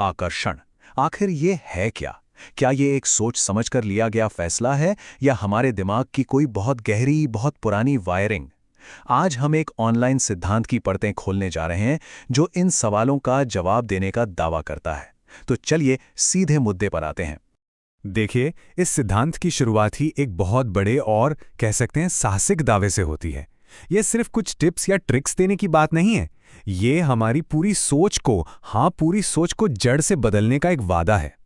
आकर्षण, आखिर ये है क्या? क्या ये एक सोच समझकर लिया गया फैसला है या हमारे दिमाग की कोई बहुत गहरी, बहुत पुरानी वायरिंग? आज हम एक ऑनलाइन सिद्धांत की परतें खोलने जा रहे हैं जो इन सवालों का जवाब देने का दावा करता है। तो चलिए सीधे मुद्दे पर आते हैं। देखिए, इस सिद्धांत की शुरुआत ही एक बहुत बड़े और कह सकते हैं साहसिक दावे से होती है। ये सिर्फ कुछ टिप्स या ट्रिक्स देने की बात नहीं है। ये हमारी पूरी सोच को, पूरी सोच को जड़ से बदलने का एक वादा है।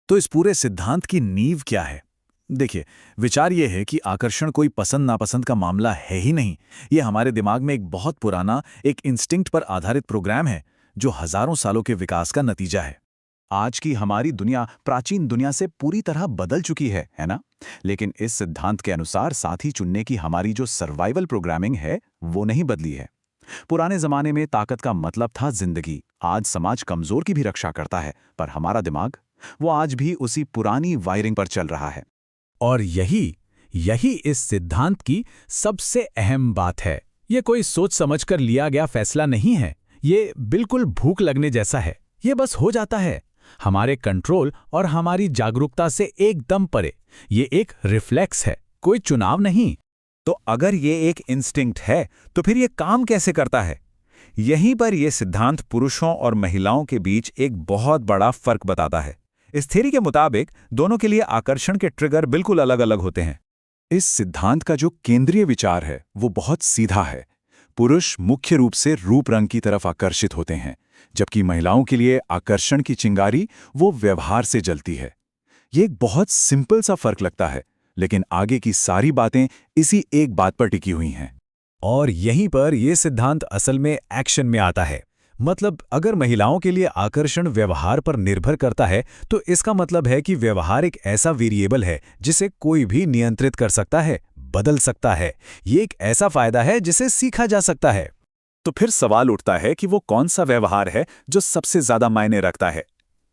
तो इस पूरे सिद्धांत की नींव क्या है? देखिए, विचार ये है कि आकर्षण कोई पसंद नापसंद का मामला है ही नहीं। ये हमारे दिमाग में एक बहुत पुराना, एक इंस्टिंक्ट पर आधारित प्रोग्राम है जो हजारों सालों के विकास का नतीजा है। आज की हमारी दुनिया प्राचीन दुनिया से पूरी तरह बदल चुकी है ना? लेकिन इस सिद्धांत के अनुसार साथी चुनने की हमारी जो सर्वाइवल प्रोग्रामिंग है, वो नहीं बदली है। पुराने जमाने में ताकत का मतलब था जिंदगी। आज समाज कमजोर की भी रक्षा करता है, पर हमारा दिमाग, वो आज भी उसी पुरानी वायरिंग पर चल रहा है। और यही यही इस सिद्धांत की सबसे अहम बात है। ये कोई सोच समझकर लिया गया फैसला नहीं है। ये बिल्कुल भूख लगने जैसा है। ये बस हो जाता है, हमारे कंट्रोल और हमारी जागरूकता से एकदम परे। ये एक रिफ्लेक्स है, कोई चुनाव नहीं। तो अगर ये एक इंस्टिंक्ट है, तो फिर ये काम कैसे करता है? यहीं पर यह सिद्धांत पुरुषों और महिलाओं के बीच एक बहुत बड़ा फर्क बताता है। इस थ्योरी के मुताबिक दोनों के लिए आकर्षण के ट्रिगर बिल्कुल अलग अलग होते हैं। इस सिद्धांत का जो केंद्रीय विचार है वो बहुत सीधा है। पुरुष मुख्य रूप से रूप रंग की तरफ आकर्षित होते हैं, जबकि महिलाओं के लिए आकर्षण की चिंगारी वो व्यवहार से जलती है। ये एक बहुत सिंपल सा फर्क लगता है, लेकिन आगे की सारी बातें इसी एक बात पर टिकी हुई हैं। और यहीं पर यह सिद्धांत असल में एक्शन में आता है। मतलब अगर महिलाओं के लिए आकर्षण व्यवहार पर निर्भर करता है, तो इसका मतलब है कि व्यवहार एक ऐसा वेरिएबल है जिसे कोई भी नियंत्रित कर सकता है, बदल सकता है। ये एक ऐसा फायदा है जिसे सीखा जा सकता है। तो फिर सवाल उठता है कि वो कौन सा व्यवहार है जो सबसे ज्यादा मायने रखता है?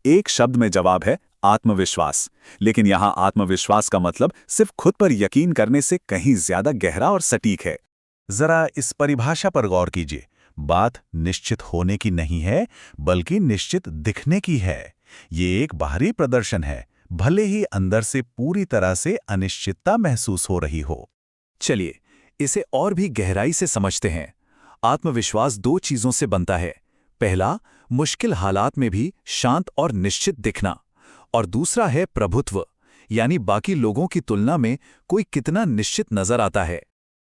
एक शब्द में जवाब है आत्मविश्वास। लेकिन यहां आत्मविश्वास का मतलब सिर्फ खुद पर यकीन करने से कहीं ज्यादा गहरा और सटीक है। जरा इस परिभाषा पर गौर कीजिए। बात निश्चित होने की नहीं है, बल्कि निश्चित दिखने की है। ये एक बाहरी प्रदर्शन है, भले ही अंदर से पूरी तरह से अनिश्चितता महसूस हो रही हो। चलिए इसे और भी गहराई से समझते हैं। आत्मविश्वास दो चीजों से बनता है। पहला, मुश्किल हालात में भी शांत और निश्चित दिखना, और दूसरा है प्रभुत्व, यानी बाकी लोगों की तुलना में कोई कितना निश्चित नजर आता है।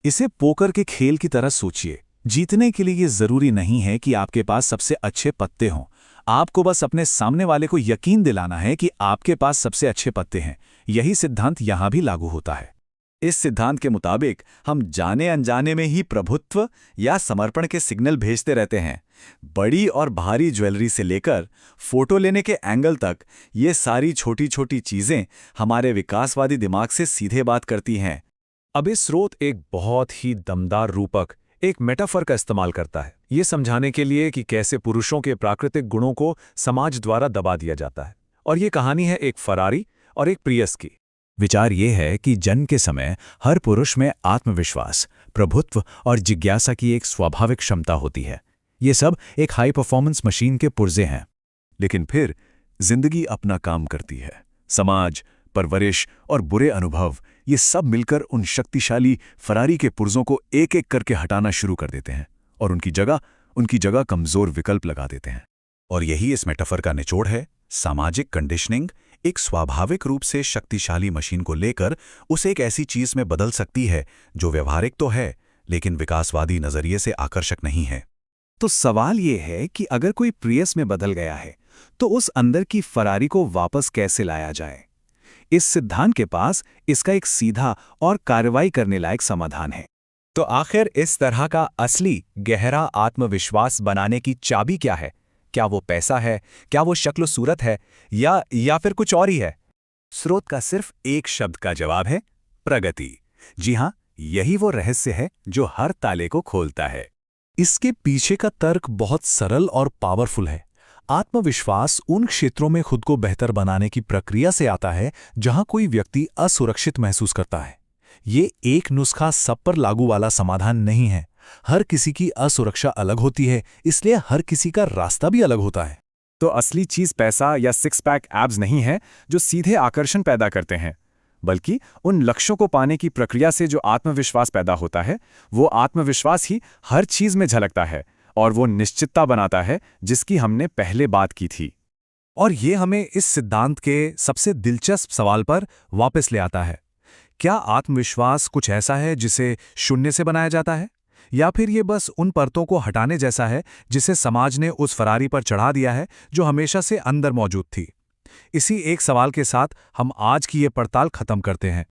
इसे पोकर के खेल की तरह सोचिए। जीतने के लिए ये जरूरी नहीं है कि आपके पास सबसे अच्छे पत्ते हों। आपको बस अपने सामने वाले को यकीन दिलाना है कि आपके पास सबसे अच्छे पत्ते हैं। यही सिद्धांत यहां भी लागू होता है। इस सिद्धांत के मुताबिक हम जाने अनजाने में ही प्रभुत्व या समर्पण के सिग्नल भेजते रहते हैं। बड़ी और भारी ज्वेलरी से लेकर फोटो लेने के एंगल तक, ये सारी छोटी छोटी चीजें हमारे विकासवादी दिमाग से सीधे बात करती हैं। अब इस स्रोत एक बहुत ही दमदार रूपक, एक मेटाफर का इस्तेमाल करता है, ये समझाने के लिए कि कैसे पुरुषों के प्राकृतिक गुणों को समाज द्वारा दबा दिया जाता है। और ये कहानी है एक फरारी और एक प्रियस की। विचार ये है कि जन्म के समय हर पुरुष में आत्मविश्वास, प्रभुत्व और जिज्ञासा की एक स्वाभाविक क्षमता होती है। ये सब एक हाई परफॉर्मेंस मशीन के पुर्जे हैं। लेकिन फिर जिंदगी अपना काम करती है। समाज, परवरिश और बुरे अनुभव, ये सब मिलकर उन शक्तिशाली फरारी के पुर्जों को एक एक करके हटाना शुरू कर देते हैं और उनकी जगह कमजोर विकल्प लगा देते हैं। और यही इस मेटाफर का निचोड़ है। सामाजिक कंडीशनिंग एक स्वाभाविक रूप से शक्तिशाली मशीन को लेकर उसे एक ऐसी चीज में बदल सकती है जो व्यवहारिक तो है, लेकिन विकासवादी नजरिए से आकर्षक नहीं है। तो सवाल ये है कि अगर कोई प्रियस में बदल गया है, तो उस अंदर की फरारी को वापस कैसे लाया जाए? इस सिद्धांत के पास इसका एक सीधा और कार्रवाई करने लायक समाधान है। तो आखिर इस तरह का असली गहरा आत्मविश्वास बनाने की चाबी क्या है? क्या वो पैसा है? क्या वो शक्ल सूरत है? या फिर कुछ और ही है? स्रोत का सिर्फ एक शब्द का जवाब है, प्रगति। जी हां, यही वो रहस्य है जो हर ताले को खोलता है। इसके पीछे का तर्क बहुत सरल और पावरफुल है। आत्मविश्वास उन क्षेत्रों में खुद को बेहतर बनाने की प्रक्रिया से आता है जहां कोई व्यक्ति असुरक्षित महसूस करता है। ये एक नुस्खा सब पर लागू वाला समाधान नहीं है। हर किसी की असुरक्षा अलग होती है, इसलिए हर किसी का रास्ता भी अलग होता है। तो असली चीज पैसा या सिक्स पैक एब्स नहीं है जो सीधे आकर्षण पैदा करते हैं, बल्कि उन लक्ष्यों को पाने की प्रक्रिया से जो आत्मविश्वास पैदा होता है, वो आत्मविश्वास ही हर चीज में झलकता है और वो निश्चितता बनाता है जिसकी हमने पहले बात की थी। और ये हमें इस सिद्धांत के सबसे दिलचस्प सवाल पर वापस ले आता है। क्या आत्मविश्वास कुछ ऐसा है जिसे शून्य से बनाया जाता है, या फिर ये बस उन परतों को हटाने जैसा है जिसे समाज ने उस फरारी पर चढ़ा दिया है जो हमेशा से अंदर मौजूद थी? इसी एक सवाल के साथ हम आज की ये पड़ताल खत्म करते हैं।